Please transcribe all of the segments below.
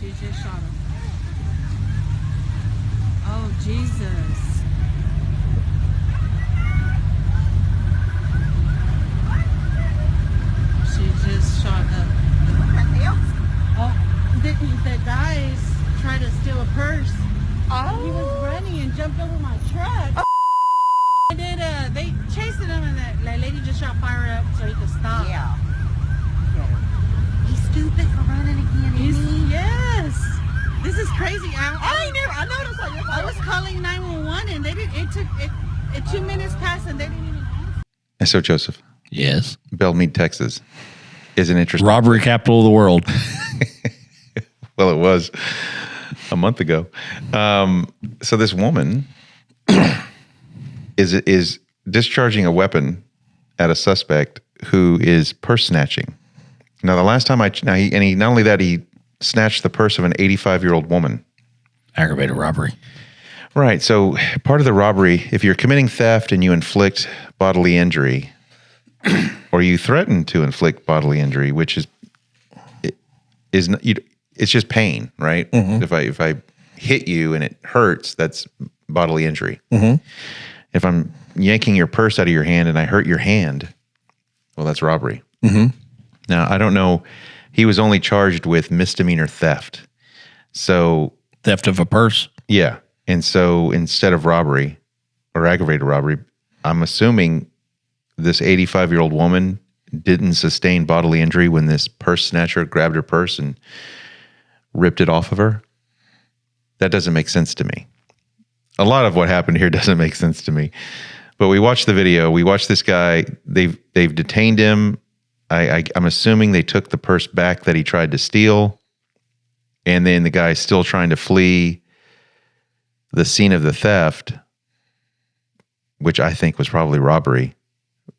She just shot him. Oh, Jesus. She just shot up. Oh, the guys tried to steal a purse. Oh. He was running and jumped over my truck. Oh. And then they chased him, and that lady just shot fire up so he could stop. Yeah. He's stupid for running again. Yes. This is crazy. I noticed on your phone. I was calling 911 and they didn't. It took 2 minutes passed and they didn't even answer. And so, Joseph. Yes. Belmead, Texas is an interesting robbery capital of the world. Well, it was a month ago. So this woman is discharging a weapon at a suspect who is purse snatching. Now, the last time he not only that, he snatched the purse of an 85-year-old woman. Aggravated robbery. Right. So part of the robbery, if you're committing theft and you inflict bodily injury, or you threaten to inflict bodily injury, which it's just pain, right? Mm-hmm. If I hit you and it hurts, that's bodily injury. Mm-hmm. If I'm yanking your purse out of your hand and I hurt your hand, well, that's robbery. Mm-hmm. Now, I don't know. He was only charged with misdemeanor theft. So theft of a purse? Yeah. And so instead of robbery or aggravated robbery, I'm assuming this 85-year-old woman didn't sustain bodily injury when this purse snatcher grabbed her purse and ripped it off of her. That doesn't make sense to me. A lot of what happened here doesn't make sense to me. But we watched the video. We watched this guy. They've detained him. I'm assuming they took the purse back that he tried to steal. And then the guy's still trying to flee the scene of the theft, which I think was probably robbery.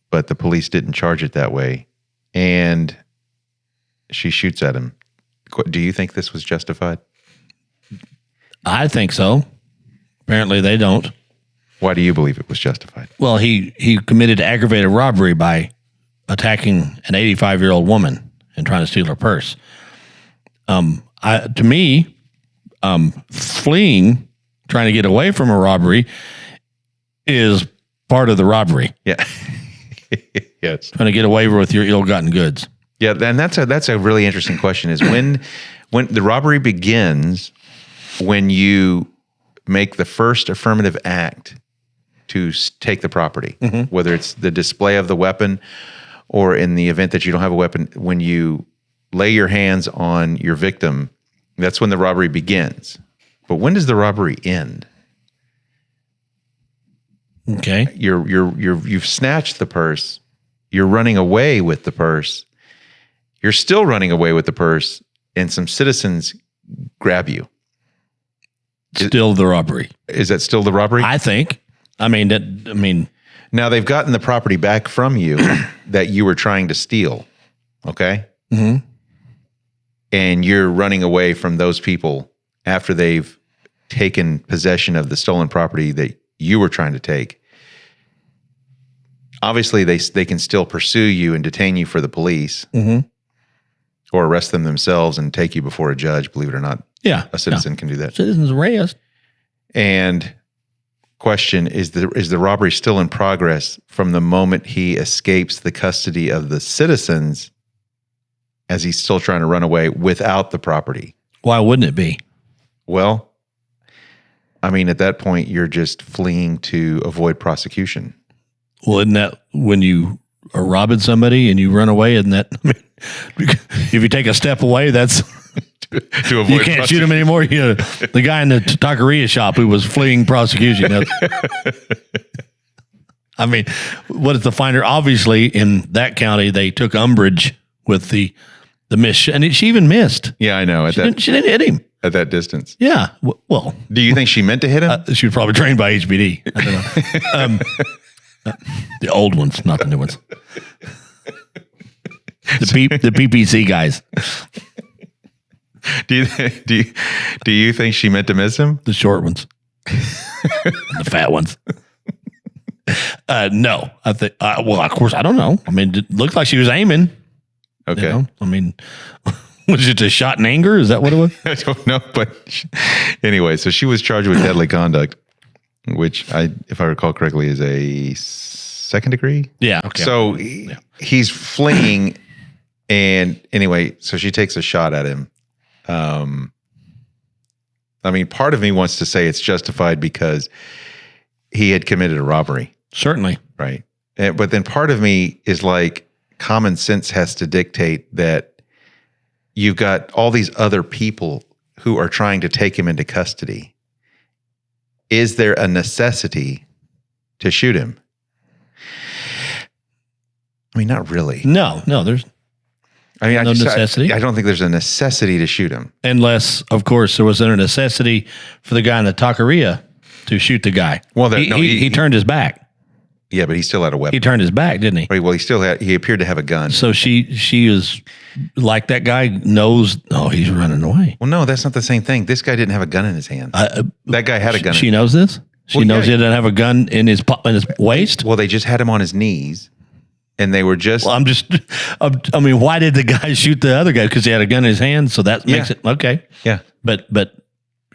But the police didn't charge it that way. And she shoots at him. Do you think this was justified? I think so. Apparently they don't. Why do you believe it was justified? Well, he committed aggravated robbery by attacking an 85-year-old woman and trying to steal her purse. To me, fleeing, trying to get away from a robbery is part of the robbery. Yeah. Yes. Trying to get away with your ill-gotten goods. Yeah, and that's a really interesting question is when the robbery begins, when you make the first affirmative act to take the property, Mm-hmm. whether it's the display of the weapon or in the event that you don't have a weapon, when you lay your hands on your victim, that's when the robbery begins. But when does the robbery end? Okay. You've snatched the purse. You're running away with the purse. You're still running away with the purse, and some citizens grab you. Still the robbery. Is that still the robbery? I think. I mean. Now they've gotten the property back from you that you were trying to steal. Okay. Mm-hmm. And you're running away from those people after they've taken possession of the stolen property that you were trying to take. Obviously, they can still pursue you and detain you for the police, Mm-hmm. or arrest them themselves and take you before a judge. Believe it or not, Yeah. a citizen can do that. Citizens arrest. And question is the robbery still in progress from the moment he escapes the custody of the citizens, as he's still trying to run away without the property? Why wouldn't it be? Well, I mean, at that point, you're just fleeing to avoid prosecution. Well, isn't that when you are robbing somebody and you run away? Isn't that, if you take a step away, that's to avoid you can't shoot him anymore. The guy in the taqueria shop who was fleeing prosecution. I mean, what is the finder? Obviously, in that county, they took umbrage with the miss, and she even missed. Yeah, I know. She didn't hit him at that distance. Yeah. Well, do you think she meant to hit him? She was probably trained by HBD. I don't know. The old ones, not the new ones. The PPC guys. Do you think she meant to miss him? The short ones, the fat ones. No, I think. Well, of course, I don't know. I mean, it looked like she was aiming. Okay. You know? I mean, Was it a shot in anger? Is that what it was? I don't know, but anyway, so she was charged with deadly conduct, which if I recall correctly, is a second degree. Yeah. Okay. So he's fleeing, and anyway, so she takes a shot at him. I mean, part of me wants to say it's justified because he had committed a robbery. Certainly. Right. But then part of me is like, common sense has to dictate that you've got all these other people who are trying to take him into custody. Is there a necessity to shoot him? I mean, not really. No, there's no necessity. I don't think there's a necessity to shoot him. Unless, of course, there was a necessity for the guy in the taqueria to shoot the guy. Well, he turned his back. Yeah, but he still had a weapon. He turned his back, didn't he? Right, well, he appeared to have a gun. So she is like, that guy knows, he's running away. Well, no, that's not the same thing. This guy didn't have a gun in his hand. That guy had a gun. She knows this? She knows he didn't have a gun in his waist? Well, they just had him on his knees, and they were just... Well, I mean, why did the guy shoot the other guy? Because he had a gun in his hand, so that makes it... Okay. Yeah. But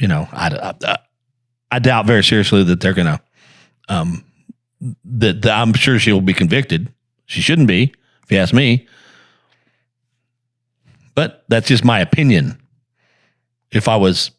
I doubt very seriously that they're going to... That I'm sure she'll be convicted. She shouldn't be, if you ask me. But that's just my opinion. If I was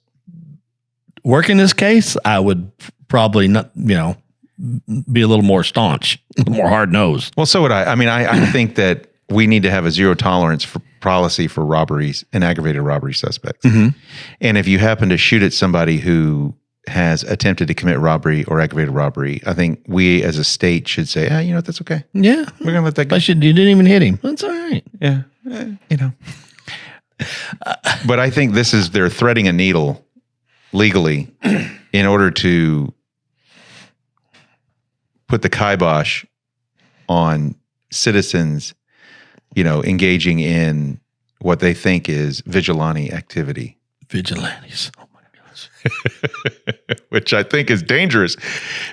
working this case, I would probably not, be a little more staunch, a little more hard-nosed. Well, so would I. I mean, I think that we need to have a zero tolerance policy for robberies and aggravated robbery suspects. Mm-hmm. And if you happen to shoot at somebody who has attempted to commit robbery or aggravated robbery, I think we as a state should say, that's okay. Yeah. We're going to let that go. You didn't even hit him. That's all right. Yeah. But I think they're threading a needle legally in order to put the kibosh on citizens, engaging in what they think is vigilante activity. Vigilantes. Oh my gosh. Which I think is dangerous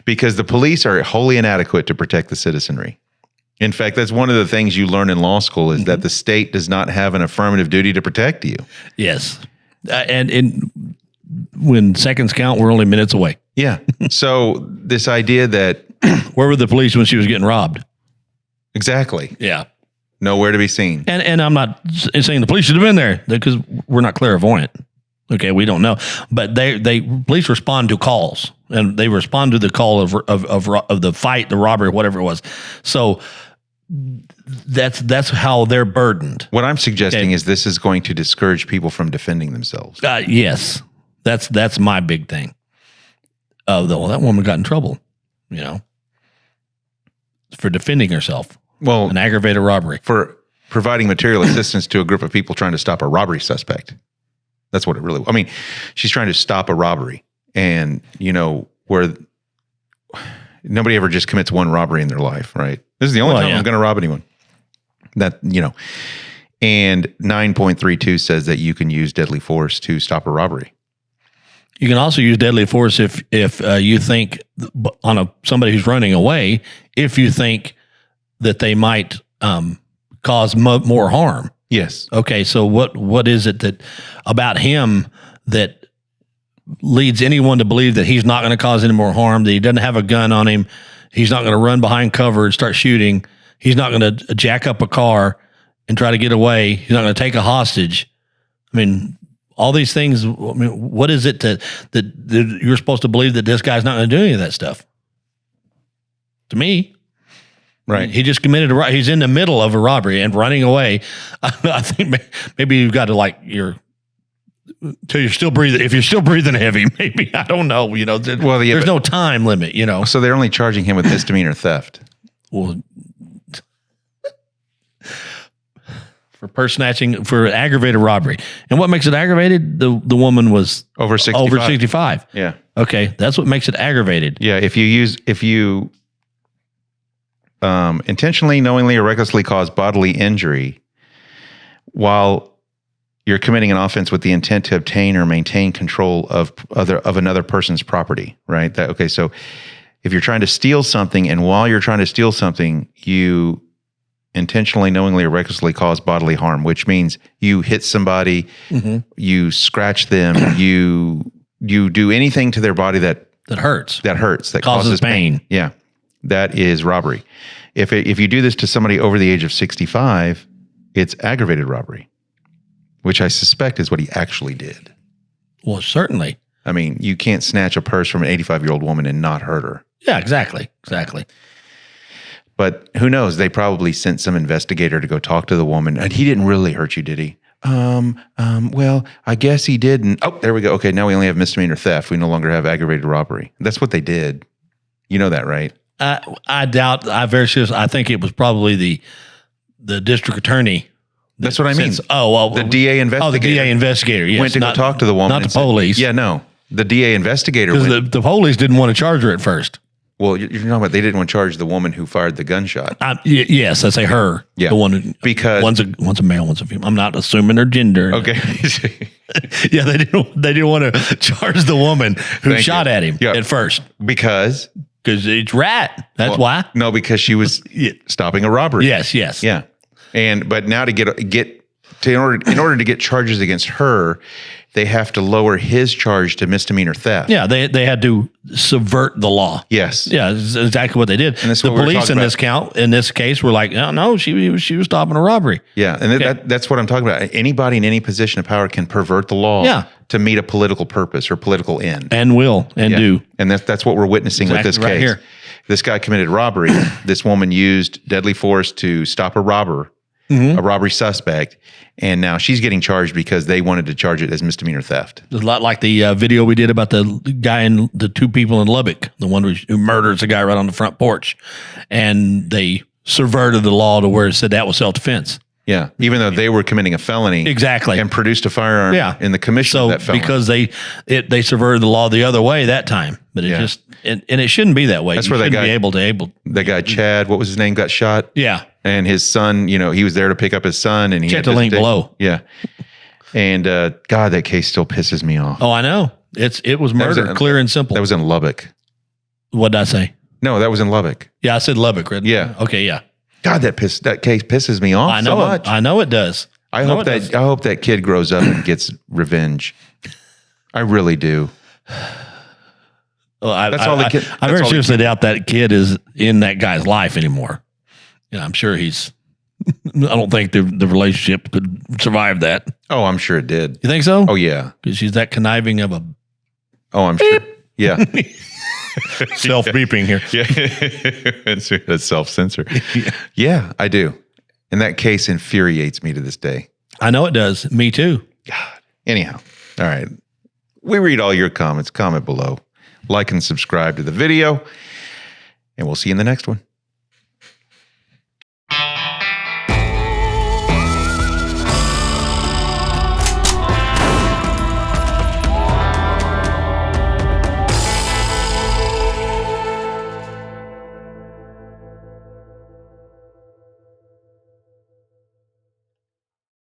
because the police are wholly inadequate to protect the citizenry. In fact, that's one of the things you learn in law school is that the state does not have an affirmative duty to protect you. Yes. And when seconds count, we're only minutes away. Yeah. So this idea that... Where were the police when she was getting robbed? Exactly. Yeah. Nowhere to be seen. And I'm not saying the police should have been there because we're not clairvoyant. Okay, we don't know, but police respond to calls, and they respond to the call of the fight, the robbery, whatever it was. So that's how they're burdened. What I'm suggesting is this is going to discourage people from defending themselves. Yes, that's my big thing. That woman got in trouble, for defending herself. Well, an aggravated robbery for providing material assistance to a group of people trying to stop a robbery suspect. That's what it really, I mean, she's trying to stop a robbery and, where nobody ever just commits one robbery in their life, right? This is the only time I'm going to rob anyone. And 9.32 says that you can use deadly force to stop a robbery. You can also use deadly force if you think on somebody who's running away, if you think that they might cause more harm. Yes. Okay. So what is it that about him that leads anyone to believe that he's not going to cause any more harm, that he doesn't have a gun on him, he's not going to run behind cover and start shooting, he's not going to jack up a car and try to get away, he's not going to take a hostage? I mean, all these things. I mean, what is it that you're supposed to believe that this guy's not going to do any of that stuff? To me. Right. He just committed a robbery. He's in the middle of a robbery and running away. I think maybe you've got to till you're still breathing. If you're still breathing heavy, maybe, I don't know, there's no time limit, So they're only charging him with misdemeanor theft. Well, for snatching, for aggravated robbery. And what makes it aggravated? The woman was over 65. Yeah. Okay. That's what makes it aggravated. Yeah. If you intentionally, knowingly, or recklessly cause bodily injury while you're committing an offense with the intent to obtain or maintain control of another person's property, right? So if you're trying to steal something, and while you're trying to steal something, you intentionally, knowingly, or recklessly cause bodily harm, which means you hit somebody, you scratch them, you do anything to their body that hurts, that causes pain. Yeah, that is robbery. If you do this to somebody over the age of 65, it's aggravated robbery, which I suspect is what he actually did. Well, certainly. I mean, you can't snatch a purse from an 85-year-old woman and not hurt her. Yeah, exactly. But who knows? They probably sent some investigator to go talk to the woman, and he didn't really hurt you, did he? Well, I guess he didn't. Oh, there we go. Okay, now we only have misdemeanor theft. We no longer have aggravated robbery. That's what they did. You know that, right? I doubt. I think it was probably the district attorney. That's what I mean. The DA investigator. Oh, the DA investigator. Yes, went to go talk to the woman. Not the police. Yeah, no. The DA investigator. Because the police didn't want to charge her at first. Well, you're talking about they didn't want to charge the woman who fired the gunshot. Yes, I say her. Yeah, the one because one's a male, one's a female. I'm not assuming their gender. Okay. Yeah, they didn't want to charge the woman who shot at him at first because it's rat. That's why. No, because she was stopping a robbery. Yes. Yeah, but now in order to get charges against her, they have to lower his charge to misdemeanor theft. Yeah, they had to subvert the law. Yes. Yeah, that's exactly what they did. And the police in this case were like, no, she was stopping a robbery. Yeah, and that's what I'm talking about. Anybody in any position of power can pervert the law to meet a political purpose or political end. And will and do. And that's what we're witnessing with this case. Here. This guy committed robbery. This woman used deadly force to stop a robber. A robbery suspect, and now she's getting charged because they wanted to charge it as misdemeanor theft. It's a lot like the video we did about the guy and the two people in Lubbock, the one who murders the guy right on the front porch, and they subverted the law to where it said that was self-defense. Yeah, even though they were committing a felony, exactly, and produced a firearm in the commission of that felony. Because they subverted the law the other way that time, but it just and it shouldn't be that way. That's where that guy that guy Chad, what was his name, got shot. Yeah, and his son, he was there to pick up his son, and he check the link below. Yeah, and God, that case still pisses me off. Oh, I know. It was murder, clear and simple. That was in Lubbock. What did I say? No, that was in Lubbock. Yeah, I said Lubbock, right? Yeah. Okay, yeah. God, that case pisses me off so much. I know it does. I hope that kid grows up and gets revenge. I really do. Well, I very seriously doubt that kid is in that guy's life anymore. Yeah, I'm sure he's. I don't think the relationship could survive that. Oh, I'm sure it did. You think so? Oh yeah, because she's that conniving of a. Oh, I'm sure. Yeah. Self beeping here. Yeah. That's self-censor. Yeah, I do. And that case infuriates me to this day. I know it does. Me too. God. Anyhow. All right. We read all your comments. Comment below. Like and subscribe to the video. And we'll see you in the next one.